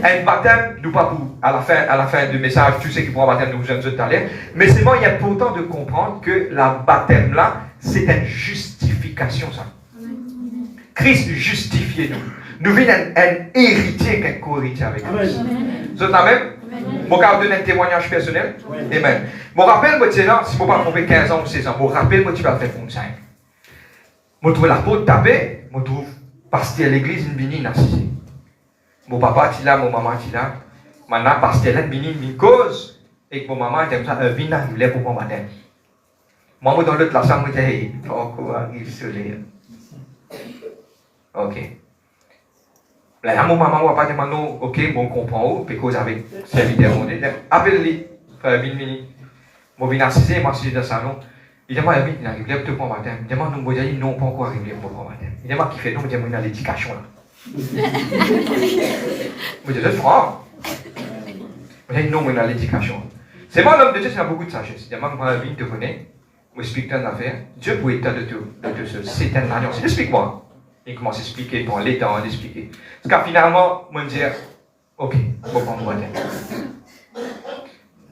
Speaker 1: Un baptême, nous pas pour à la fin du message, tu sais qui pour un baptême nous jeunes tout à l'heure, mais c'est bon, il est important de comprendre que la baptême là, c'est une justification ça. Christ justifie nous. Nous venons un héritier, un co-héritier avec Christ. Vous êtes là même? Je vais donner un témoignage personnel. Amen. Je rappelle-moi, si je ne pas tromper 15 ans ou 16 ans, je rappelle-moi, tu vas faire comme ça. Je trouve la peau tapée, je trouve pasteur à l'église, une bénie, assisée. Mon papa est là, mon maman est là. Maintenant, pasteur là, une cause, et que mon maman est ça, vient arriver pour mon baptême. Moi, dans l'autre, la chambre, je dis, encore arrive soleil. Ok. Là, mon maman va pas dire, ok, bon, comprend, puis cause avec serviteur, on dit, appelle-les, Mini. Moi, je viens assister, moi, je suis dans le salon. Il dit, moi, il arrive là pour mon baptême. Il dit, moi, nous, je non, pas encore arrivé pour mon baptême. Il dit, moi, qui fait, non, je dis, moi, dans l'éducation, là. Je dis, c'est franc. Je dis, non, moi, dans l'éducation. C'est moi, l'homme de Dieu, c'est beaucoup de sagesse. Il dit, moi, je viens te connaître, je m'explique une affaire. Dieu peut être de tout ce, c'est une alliance. Explique-moi. Il commence à expliquer, dans l'état, à expliquer. Parce que finalement, moi, je dis, ok, je vais prendre mon baptême.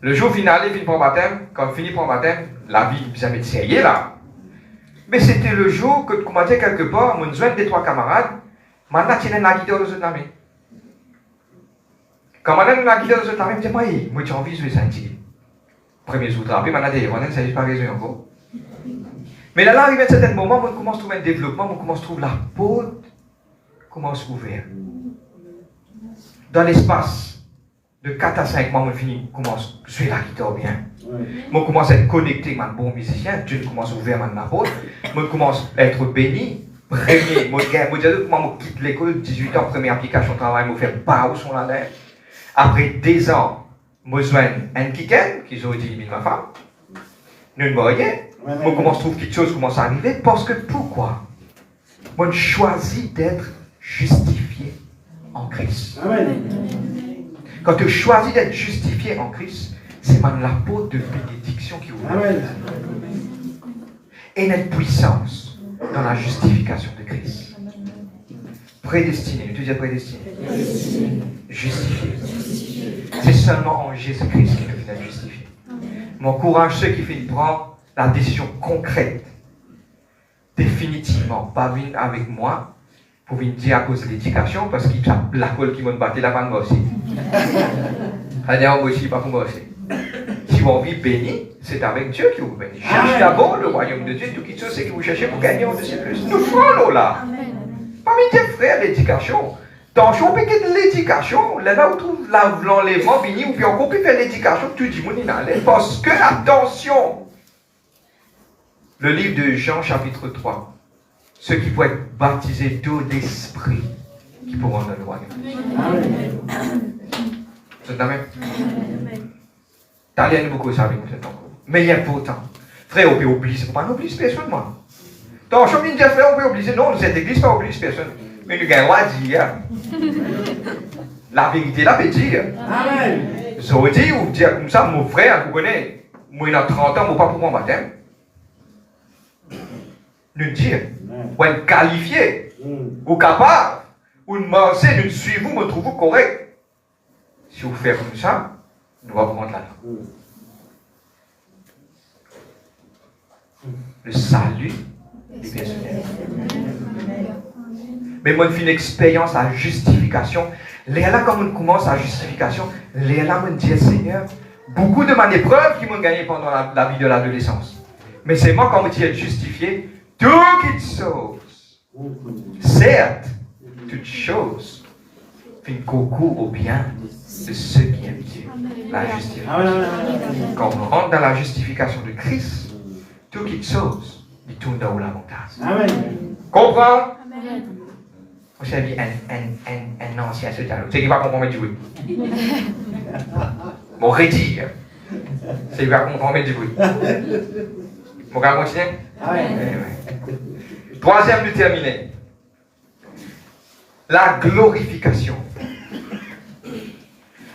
Speaker 1: Le jour final, il finit pour le baptême. Quand il finit pour le baptême, la vie, vous avez dit, ça y est là. Mais c'était le jour que, comment dire, quelque part, mon joint des trois camarades, maintenant, tu es la guitare de ce ami. Quand maintenant, la guitare de ce ami, je dis, moi, j'ai envie de jouer ça. Premier jour, après, maintenant, ça n'est pas raison encore. Mais là, arrive à un certain moment, on commence à trouver un développement, on commence à trouver la porte, commence à ouvrir. Dans l'espace de 4 à 5 mois, on finit, commence à jouer la guitare bien. On commence à être connecté avec un bon musicien, Dieu commence à ouvrir la porte, on commence à être béni. Premier, moi, je quitte l'école, 18 ans, première application de travail, je fais pas où sont la l'air. Après 2 ans, je joins un kiken, qui ont dit ma femme. Nous ne voyons rien. Moi, comment je trouve quelque chose commence à arriver? Parce que pourquoi? Moi, je choisis d'être justifié en Christ. Amen. Quand tu choisis d'être justifié en Christ, c'est même la porte de bénédiction qui ouvre. Amen. Et notre puissance dans la justification de Christ. Prédestiné, tu dis prédestiné. Justifié. C'est seulement en Jésus-Christ qui nous fait justifier. M'encourage ceux qui finissent prendre la décision concrète, définitivement, pas venir avec moi pour venir dire à cause de l'éducation, parce qu'il y a la colle qui m'a battu la bande aussi. Moi aussi, pas pour moi aussi. Si vous avez béni, c'est avec Dieu qui vous bénit. Cherchez d'abord le royaume de Dieu, tout ce qui que vous cherchez pour gagner en dessus plus. Nous ferons là. Parmi tes frères, l'éducation. Dans le pays de l'éducation, là où tu trouves l'enlèvement, béni, ou puis encore plus faire l'éducation, tu dis, mon inhalé. Parce que, attention, le livre de Jean, chapitre 3, ceux qui vont être baptisés d'eau d'esprit, qui pourront dans le royaume. Vous êtes d'accord? T'as l'air beaucoup ça avec vous, mais il est important. Frère, on peut oublier, c'est pas oublier personne, moi. Dans le chemin de frère, on peut oublier, non, cette église, pas oublier personne. Mais nous gagnons à dire. La vérité, la peut dire. Amen. Je veux dire, ou dire comme ça, mon frère, vous connaissez, moi, il a 30 ans, je ne pas pour mon baptême. Nous dire, ou être qualifié, ou capable, ou de marcher, de suivre vous, me trouve correct. Si vous faites comme ça, nous allons prendre la langue. Le salut du personnel. Mais moi, je fais une expérience à justification. Là, quand on commence à justification, là, on dit, Seigneur, beaucoup de mes épreuves qui m'ont gagné pendant la vie de l'adolescence. Mais c'est moi, quand je dis être justifié, tout quelque chose. Certes, toutes choses fin concours au bien de ceux qui aiment Dieu. La justification. Quand on rentre dans la justification de Christ, toutes choses, il tourne dans l'avantage. Comprends? Vous savez, un ancien soldat, c'est qui va comprendre du bruit. Mon redire, c'est qui va comprendre du bruit. Mon gars, continue? Troisième de terminer. La glorification.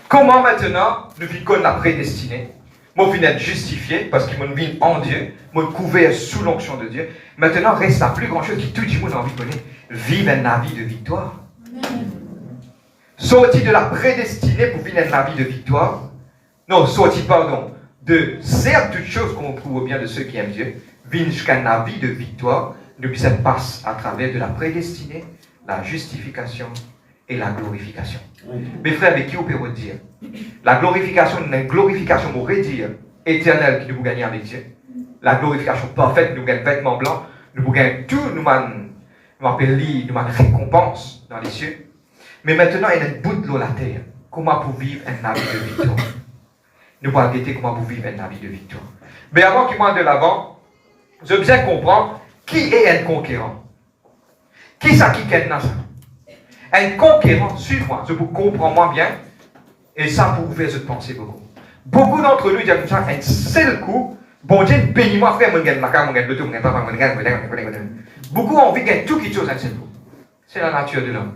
Speaker 1: Comment maintenant nous vivons la prédestinée? Moi, je viens être justifié parce que je vis en Dieu, je suis couvert sous l'onction de Dieu. Maintenant, reste la plus grande chose que tout le monde a envie de connaître. Vivre un vie de victoire. Sorti de la prédestinée pour vivre la vie de victoire. Non, sorti, pardon, de certes toutes choses qu'on trouve au bien de ceux qui aiment Dieu. Vivre jusqu'à la vie de victoire. Nous puissions passer à travers de la prédestinée, la justification et la glorification. Mes frères, avec qui on peut dire? La glorification, m'aurait dire, éternelle qui nous gagne avec Dieu. La glorification parfaite, nous gagne vêtements blancs, nous gagne tout, nous récompense dans les cieux. Mais maintenant, il y a une bout de l'eau la terre. Comment pour vivre un vie de victoire? Nous allons guetter comment pour vivre un vie de victoire. Mais avant qu'il m'en de l'avant, je besoin comprendre qui est un conquérant. Qui ça qui gagne dans ça? Un conquérant, suis-moi, je vous comprends moins bien, et ça pour vous faire se penser beaucoup. Beaucoup d'entre nous disent comme ça, un seul coup, bon Dieu, bénis-moi, frère, mon gars, mon gars, mon gars, beaucoup ont envie de gagner tout quelque chose un seul coup. C'est la nature de l'homme.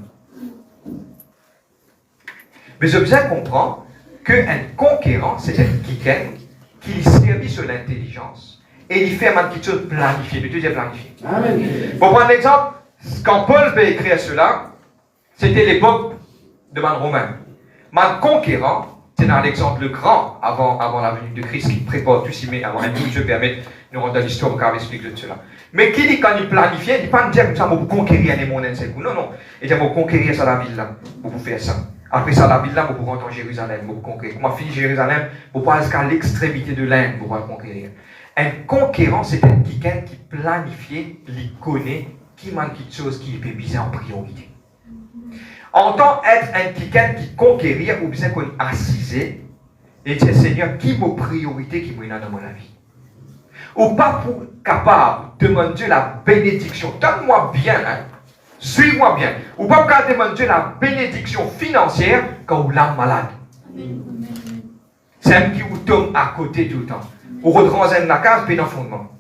Speaker 1: Mais je besoin comprendre qu'un conquérant, c'est un qui gagne, qui servit sur l'intelligence, et il fait quelque chose planifié, le deuxième planifié. Pour prendre l'exemple, quand Paul va écrire cela, c'était l'époque de man romain. Man conquérant, c'est dans l'exemple le grand avant la venue de Christ qui prépare tout s'y met avant un tout, je permets de nous rendre dans l'histoire car explique de cela. Mais qui dit quand il planifiait, il ne dit pas dire comme ça, pour conquérir un monde, non, non. Il dit pour conquérir ça la ville là, pour vous faire ça. Après ça, la ville là, pour rentrer en Jérusalem, pour conquérir. Comment finir Jérusalem, pour pas jusqu'à l'extrémité de l'Inde, pour pouvoir conquérir. Un conquérant, c'est quelqu'un qui planifie, qui connaît, qui manque quelque chose qui est visé en priorité. En tant qu'être un quelqu'un qui conquérir ou bien qu'on assisé et dire Seigneur, qui est priorité qui m'a dans mon vie? Ou pas pour capable de demander la bénédiction, donne-moi bien, hein? Suis-moi bien. Ou pas pour demander la bénédiction financière quand vous l'âme malade. C'est un qui vous tombe à côté tout le temps. Ou redrange la case, puis dans le fondement.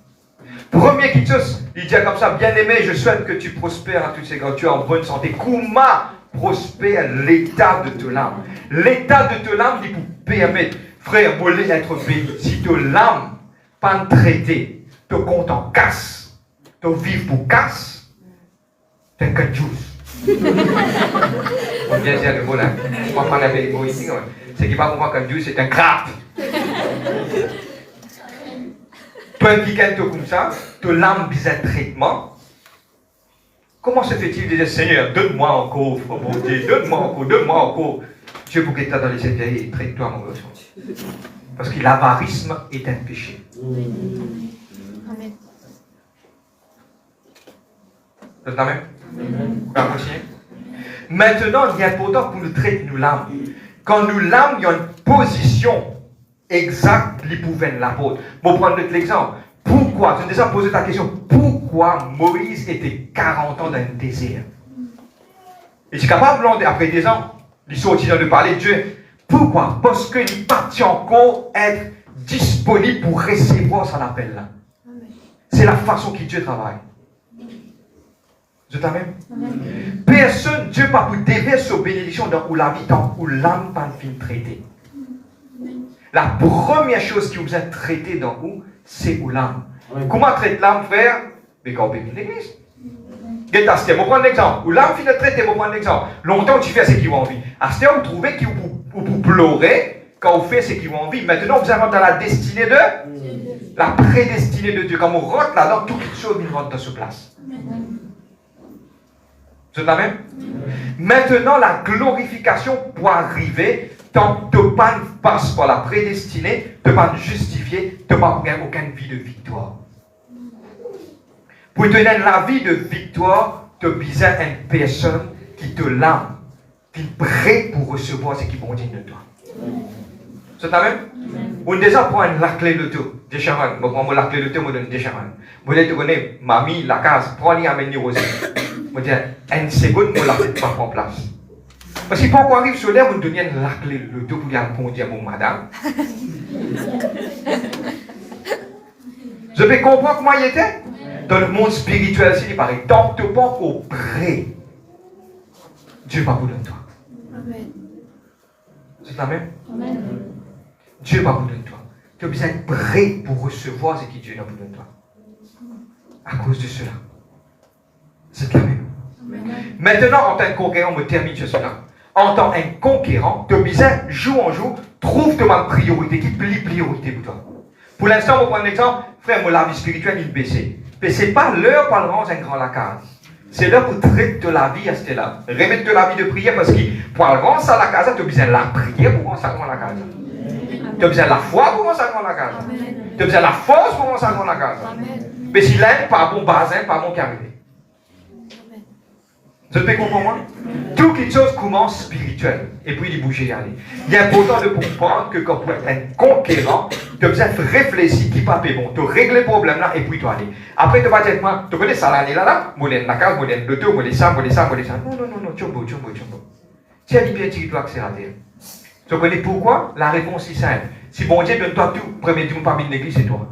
Speaker 1: Premier qui il dit comme ça, bien aimé, je souhaite que tu prospères à toutes ces gars, tu es en bonne santé. Kuma prospère l'état de ton âme. L'état de ton âme, il vous permet, frère, voler être béni. Si ton âme pas traité, ton compte en casse, ton vivre pour casse, t'es qu'un juice. On vient dire le mot là. Je crois qu'on avait les mots ici. C'est qu'il va comprendre qu'un juice, c'est un crabe. Toi, qui gagne comme ça, ton âme vise un traitement. Comment se fait-il de dire Seigneur, donne-moi encore, oh mon Dieu, donne-moi encore. Dieu, pour que tu es dans les états, traite-toi, mon garçon. Parce que l'avarisme est un péché.
Speaker 2: Amen.
Speaker 1: Vous êtes là même? On va continuer. Maintenant, il est important pour nous traiter nous l'âme. Quand nous l'âme, il y a une position exacte qui pouvait l'apôtre. Pour prendre l'exemple. Pourquoi? Je vais déjà poser ta question. Pourquoi Moïse était 40 ans dans le désert? Il est capable, après des ans, il sortit de parler de Dieu. Pourquoi? Parce qu'il partit encore être disponible pour recevoir son appel là. C'est la façon que Dieu travaille. Je t'amène? Personne, Dieu pas pour déverser ses bénédictions dans la vie, tant où l'âme pas fin traitée. La première chose qui vous a traité dans où, c'est où l'âme. Comment traite l'âme, frère? Mais quand on peut venir l'église. Je vais prendre l'exemple. Où l'âme finit de traiter, je vais prendre l'exemple. Longtemps, tu fais ce qu'ils ont envie. À ce moment, vous trouvez que vous pleurez quand vous faites ce qu'ils ont envie. Maintenant, vous arrivez dans la destinée de la prédestinée de Dieu. Quand on rentre là-dedans, toutes les choses rentrent dans ce place. C'est la même? Maintenant, la glorification pour arriver, tant que tu passes par la prédestinée, tu ne pas justifier, tu n'as aucune vie de victoire. Pour te donner la vie de victoire, tu as besoin d'une personne qui te lame, qui est prêt pour recevoir ce qui est bon digne de toi. C'est ça même? On déjà prend la clé de tout. Des charans. Je prends la clé de tout, je donne des charans. Je te connais, mamie, la case, prends-les, amène-les aux yeux. Je dis, une seconde, je ne la fais pas en place. Parce qu'il faut qu'on arrive sur l'air, on donne la clé de tout pour dire à mon madame. Je peux comprendre comment il était? Dans le monde spirituel, s'il paraît, tant que tu pas au près, Dieu va vous donner toi.
Speaker 2: Amen.
Speaker 1: C'est la même?
Speaker 2: Amen.
Speaker 1: Dieu va vous donner toi. Tu as besoin d'être prêt pour recevoir ce que Dieu a vous donner toi. À cause de cela. C'est la même.
Speaker 2: Amen.
Speaker 1: Maintenant, en tant que conquérant, on me termine sur cela. En tant que conquérant, tu as besoin, jour en jour, trouve ta priorité, qui plie priorité pour toi. Pour l'instant, on prend un exemple, frère, moi, la vie spirituelle, il baisse. Mais ce n'est pas l'heure pour le rendre un grand lacage. C'est l'heure pour traiter de la vie à ce là. Remettre de la vie de prière parce que pour rendre ça à la casa, tu as besoin de la prière pour rendre ça à la casa. Tu as besoin de la foi pour rendre ça à la casa. Tu as besoin de la force pour rendre ça à la casa. Mais si là, pas bon basin, pas bon carré. Vous avez compris moi? Toutes les choses commencent spirituelles. Et puis il bouger et aller. Il est important de comprendre que quand pour être un conquérant, tu as besoin de réfléchir qui pas bon. Tu régler le problème là et puis tu aller. Après tu vas dire, moi, tu connais ça là, modèle la case, modèle l'auto, modèle ça. Non, chombo. C'est un bien tu dois accélérer. Tu connais pourquoi? La réponse est simple. Si bon Dieu donne toi tout, premier Dieu parmi l'église, c'est toi.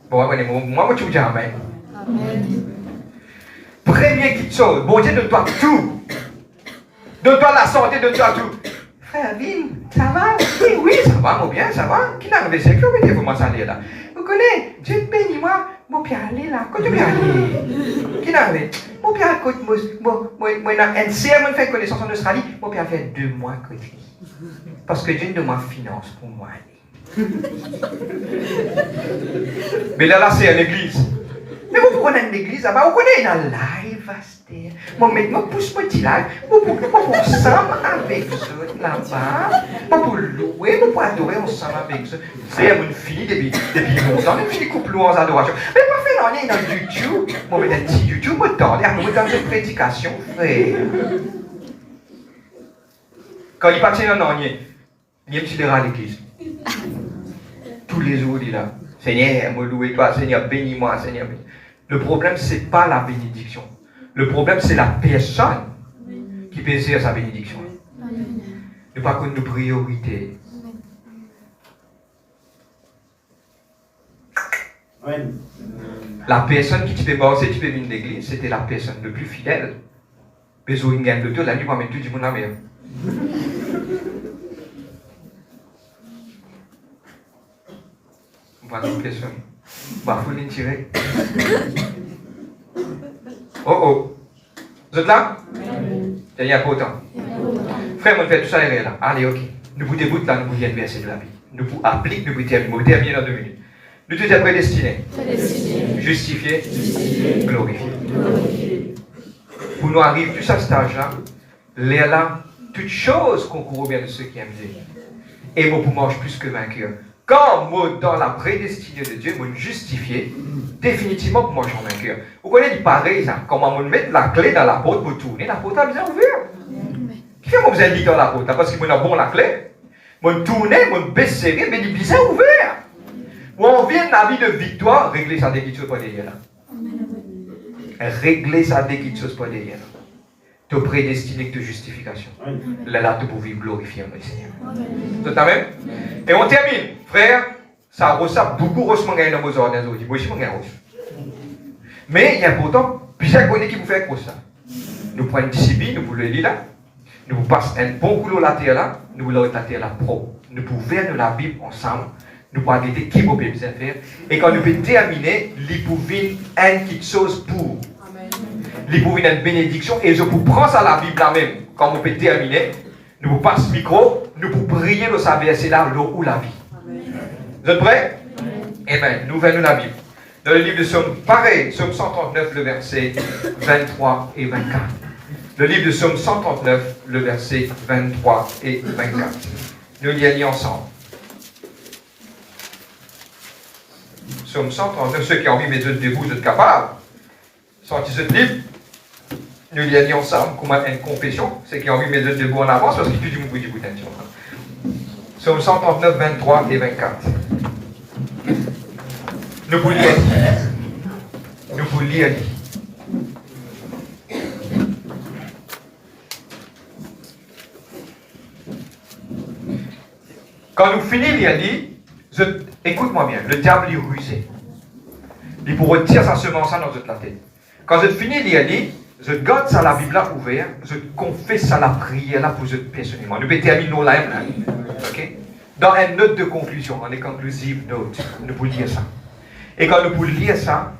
Speaker 1: Bon, moi, tu me dis amen.
Speaker 2: Amen.
Speaker 1: Premier qui chose, bon Dieu donne-toi tout. Donne-toi la santé, donne-toi tout. Frère Vin, ça va? Oui, ça va, mon bien, ça va. Qui n'a pas sécurité pour moi, ça aller là? Vous connaissez, Dieu te bénit, moi bien aller là. Quand tu bien aller? Qui n'a pas? Mon bien, moi, un CM, on fait connaissance en Australie, mon bien fait 2 mois côté. Parce que Dieu nous demande finance pour moi aller. Mais là, c'est à l'église. Mais vous prenez une église là-bas, vous connaissez une live à terre. Moi, maintenant, pousse petit live, vous pouvez ensemble avec eux là-bas. Vous pouvez louer, vous pouvez adorer ensemble avec eux. C'est une fille depuis longtemps, une fille couple en adoration. Mais pas fait, on est dans YouTube. Moi, je vais dans YouTube, je vais dans une prédication, frère. Quand il partit dans l'année, il y a un petit dérat à l'église. Tous les jours, il est là. Seigneur, moi louer toi, Seigneur, bénis-moi, Seigneur. Le problème, ce n'est pas la bénédiction. Le problème, c'est la personne qui peut essayer sa bénédiction. Ne pas connaître nos priorités. La personne qui peut bosser, tu peux venir de l'église, c'était la personne le plus fidèle. Mais vous avez gagné le tout, la nuit, moi, tout du monde à mer. Voilà une personne. Bah, faut les tirer. Oh. Vous êtes là? Il y a pas autant. Frère, on fait tout ça et là. Allez, ok. Nous vous débutons là, nous vous viennons verser de la vie. Nous vous appliquons, nous vous terminons dans 2 minutes. Nous tous sommes prédestinés. Justifiés. Glorifiés. Pour nous arriver tous à cet âge-là, là, toutes choses concourent bien de ceux qui aiment Dieu. Et moi, pour manger plus que vainqueur. Quand moi, dans la prédestinée de Dieu, moi, justifié, définitivement pour moi, je suis vainqueur. Vous connaissez du pareil, ça. Comment on met la clé dans la porte pour tourner, la porte a bien ouvert. Qui fait que vous avez dit dans la porte? Parce que moi, j'ai bon la clé. Moi, tourner, moi, baisse serré, mais il bien ouvert. Où on vient dans la vie de victoire, régler ça dès qu'il chose pas derrière là. Régler ça dès qu'il chose pas derrière là. Te prédestiné que de justification. Là, tu peux vivre glorifier le Seigneur. Tout à même? Et on termine. Frère, ça ressemble beaucoup rochement gagné dans vos ordres. Moi, je suis mon mais il est important, plusieurs connaît qui vous fait comme ça. Nous prenons une discipline, nous vous le lire là. Nous vous passons un bon boulot la terre là. Nous vous la terre là propre. Nous pouvons faire la Bible ensemble. Nous pouvons regarder qui vous pouvez faire. Et quand nous pouvons terminer, nous pouvons faire une petite chose pour. Nous pouvons faire une bénédiction. Et je vous prends ça la Bible là même. Quand vous pouvez terminer, nous vous passons le micro. Nous pouvons prier dans sa verset là, l'eau ou la vie. Vous êtes prêts? Eh bien, nous venons la Bible. Dans le livre de Somme, pareil, Somme 139, le verset 23 et 24. Le livre de Somme 139, le verset 23 et 24. Nous lisons ensemble. Somme 139, ceux qui ont envie, mais vous êtes capables. Sortez ce livre. Nous lisons ensemble comment une confession, c'est qui ont mis mes œuvres debout en avance parce que tout le monde dit boutin. Psaume 139, 23 et 24. Nous vous lire. Nous vous lire. Quand nous finissons lire, écoute-moi bien, le diable est rusé. Il pour retirer sa semence dans notre tête. Quand je finis lire, je garde ça la Bible là ouverte, je confesse ça la prière là pour je personnellement. Nous pouvons terminer nos lives là. Ok? Dans une note de conclusion, on est conclusive note, nous pouvons lire ça. Et quand nous pouvons lire ça,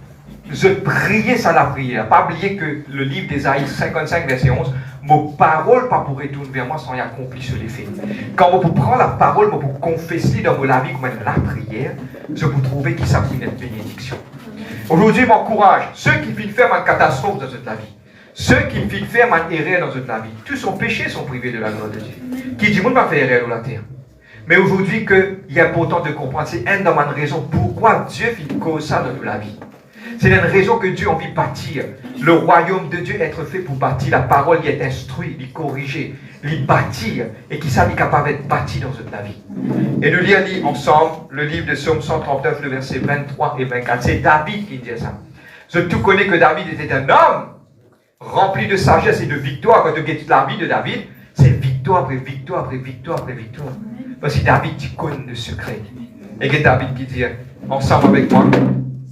Speaker 1: je prie ça la prière. Pas oublier que le livre d'Ésaïe 55, verset 11, mon parole pas pour retourner vers moi sans y accomplir sur les faits. Quand vous prenez la parole, vous confessez dans vos vie comme la prière, je vous trouve qui s'appuie une bénédiction. Aujourd'hui, m'encourage ceux qui viennent faire une catastrophe dans cette vie, ceux qui viennent faire une erreur dans cette vie, tous son péché sont privés de la gloire de Dieu. Qui dit, monde va faire erreur dans la terre. Mais aujourd'hui, il est important de comprendre, c'est une des raisons pourquoi Dieu fait cause ça dans la vie. C'est une raison que Dieu a envie de bâtir. Le royaume de Dieu est fait pour bâtir. La parole il est instruite, il corriger, il bâtir, et qui ça est capable d'être bâti dans toute la vie. Et nous lisons ensemble le livre de Psaume 139, le verset 23 et 24. C'est David qui dit ça. Je tout connais que David était un homme rempli de sagesse et de victoire. Quand tu regardes la vie de David, c'est victoire après victoire après victoire après victoire. Parce que David, tu connais le secret. Et que David qui dit, ensemble avec moi,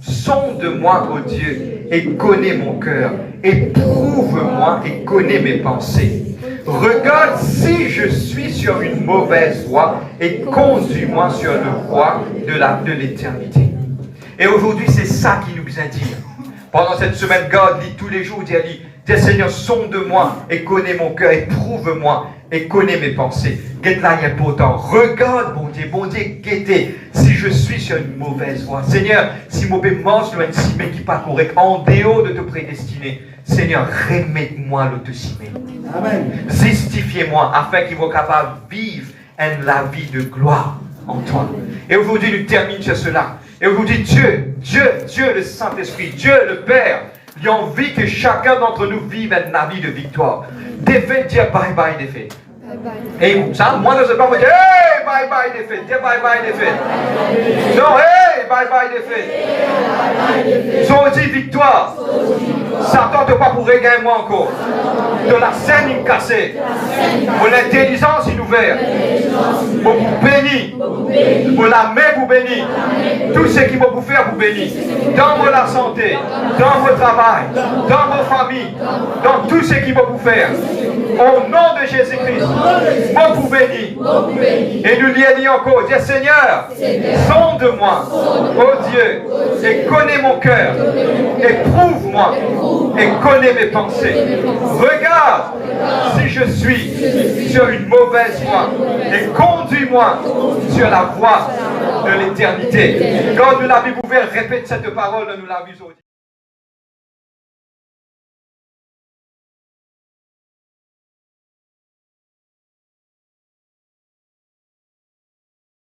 Speaker 1: sonde-moi, ô Dieu, et connais mon cœur. Éprouve-moi et connais mes pensées. Regarde si je suis sur une mauvaise voie et conduis-moi sur le voie de l'éternité. Et aujourd'hui, c'est ça qui nous vient dire. Pendant cette semaine, God lit tous les jours, dit Seigneur, sonde-moi et connais mon cœur, éprouve-moi et connais mes pensées. Guette là, il est important. Regarde, bon Dieu, guettez si je suis sur une mauvaise voie. Seigneur, si mauvais mange le simé qui n'est pas correct, en dehors de te prédestiner, Seigneur, remets-moi l'autosimé. Amen. Justifiez-moi afin qu'il soit capable de vivre la vie de gloire en toi. Et aujourd'hui, nous terminons sur cela. Et aujourd'hui, Dieu, le Saint-Esprit, Dieu, le Père, il a envie que chacun d'entre nous vive une vie de victoire. Défait, dire bye bye, défait. Et ça, moi, je ne sais pas vous dire, hey, bye bye, défait. Dire bye bye, défait. Non, hey, bye bye, défait. Ils dit victoire. Satan ne pas pour regagner moi encore. De la scène, il cassée. Pour l'intelligence, il ouvert. Pour vous bénir. Pour la main, vous bénir. Tout ce qui va vous faire, vous bénir. Dans votre santé, dans votre travail, dans vos familles, dans tout ce qui va vous faire. Au nom de Jésus-Christ, moi vous bénis. Et nous lui encore, dis Seigneur, sonde-moi, ô Dieu, et connais mon cœur, éprouve-moi, et connais mes pensées. Regarde si je suis sur une mauvaise voie, et conduis-moi sur la voie de l'éternité. Quand nous l'avons ouvert, répète cette parole, nous l'avons aujourd'hui.